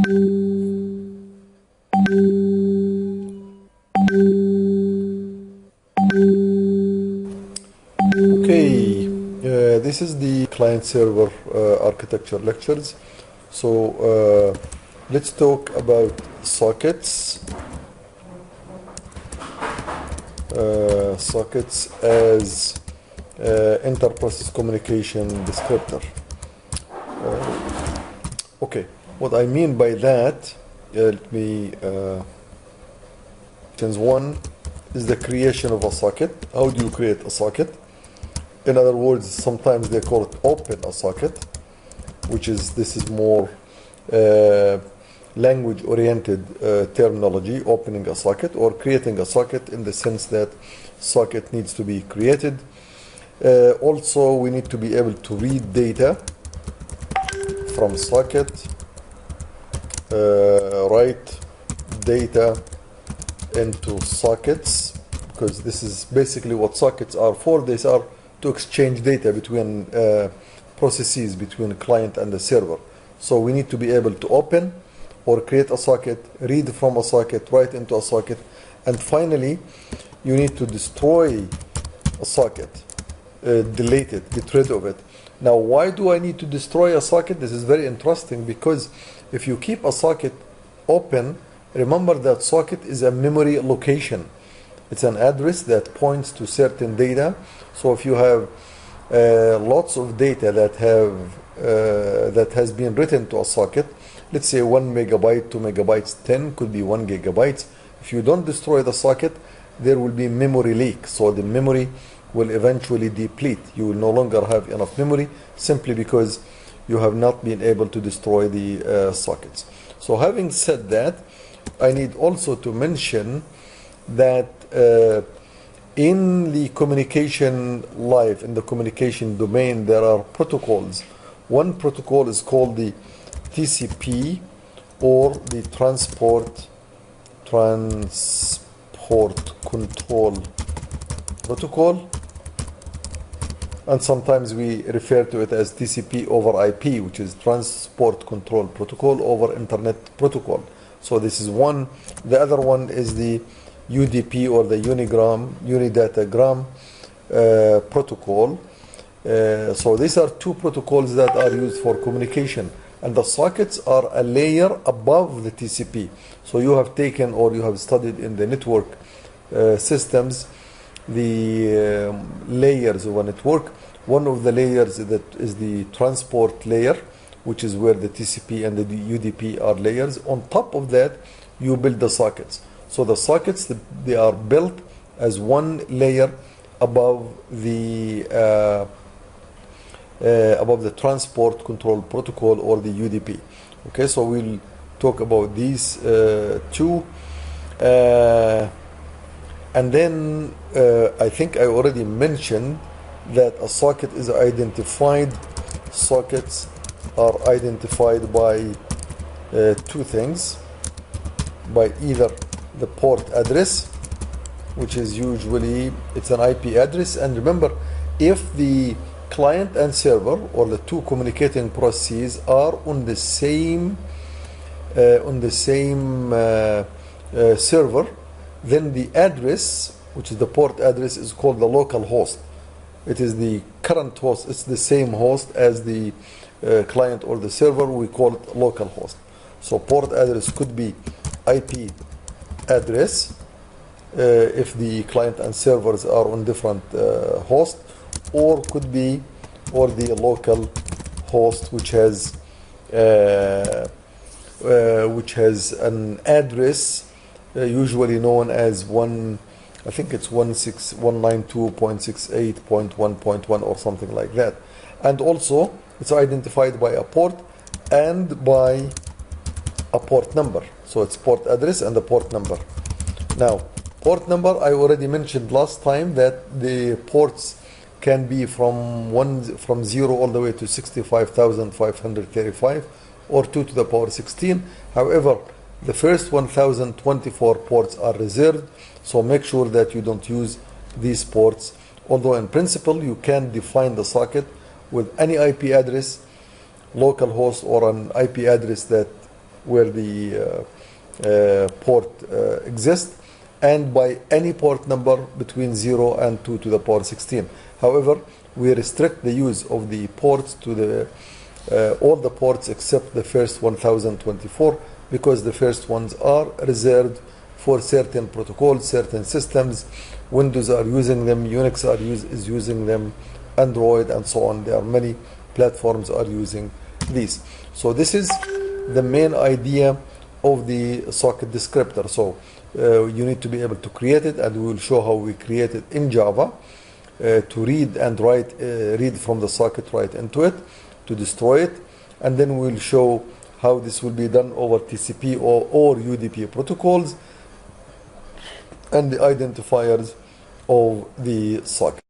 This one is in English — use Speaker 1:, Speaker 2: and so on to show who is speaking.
Speaker 1: Okay, this is the client-server architecture lectures. So let's talk about sockets. Sockets as inter-process communication descriptor. Okay, what I mean by that, let me. One is the creation of a socket. How do you create a socket? In other words, sometimes they call it open a socket, which is, this is more language-oriented terminology, opening a socket, or creating a socket in the sense that socket needs to be created. Also, we need to be able to read data from socket, write data into sockets, because this is basically what sockets are for. These are to exchange data between processes, between a client and the server. So we need to be able to open or create a socket, read from a socket, write into a socket, and finally you need to destroy a socket, delete it, get rid of it. Now, why do I need to destroy a socket? This is very interesting, because if you keep a socket open, remember that socket is a memory location. It's an address that points to certain data. So if you have lots of data that has been written to a socket, let's say 1 megabyte, 2 megabytes, 10 could be 1 gigabyte. If you don't destroy the socket, there will be memory leak. So the memory will eventually deplete. You will no longer have enough memory, simply because you have not been able to destroy the sockets. So having said that, I need also to mention that in the communication life, in the communication domain, there are protocols. One protocol is called the TCP, or the Transport Control Protocol, and sometimes we refer to it as TCP over IP, which is Transport Control Protocol over Internet Protocol. So this is one. The other one is the UDP, or the Unidatagram protocol. So these are two protocols that are used for communication, and the sockets are a layer above the TCP. So you have taken, or you have studied in the network systems, the layers of a network. One of the layers that is the transport layer, which is where the TCP and the UDP are layers. On top of that, you build the sockets. So the sockets, they are built as one layer above the Transport Control Protocol, or the UDP. Okay, so we'll talk about these two. And then I think I already mentioned that a socket is identified. Sockets are identified by two things: by either the port address, which is usually, it's an IP address. And remember, if the client and server, or the two communicating processes, are on the same server, then the address, which is the port address, is called the local host. It is the current host. It's the same host as the client or the server. We call it local host. So port address could be IP address if the client and servers are on different hosts, or could be, or the local host, which has an address usually known as I think it's 192.68.1.1 or something like that. And also it's identified by a port and by a port number. So it's port address and the port number. Now, port number, I already mentioned last time that the ports can be from 0 all the way to 65,535, or 2 to the power 16. However, the first 1024 ports are reserved, so make sure that you don't use these ports. Although in principle you can define the socket with any IP address, local host, or an IP address that where the port exists, and by any port number between 0 and 2 to the power 16. However, we restrict the use of the ports to the all the ports except the first 1024, because the first ones are reserved for certain protocols, certain systems. Windows are using them, Unix is using them, Android, and so on. There are many platforms are using these. So this is the main idea of the socket descriptor. So you need to be able to create it, and we will show how we create it in Java, to read and write, read from the socket right into it, to destroy it, and then we'll show how this will be done over TCP or UDP protocols, and the identifiers of the socket.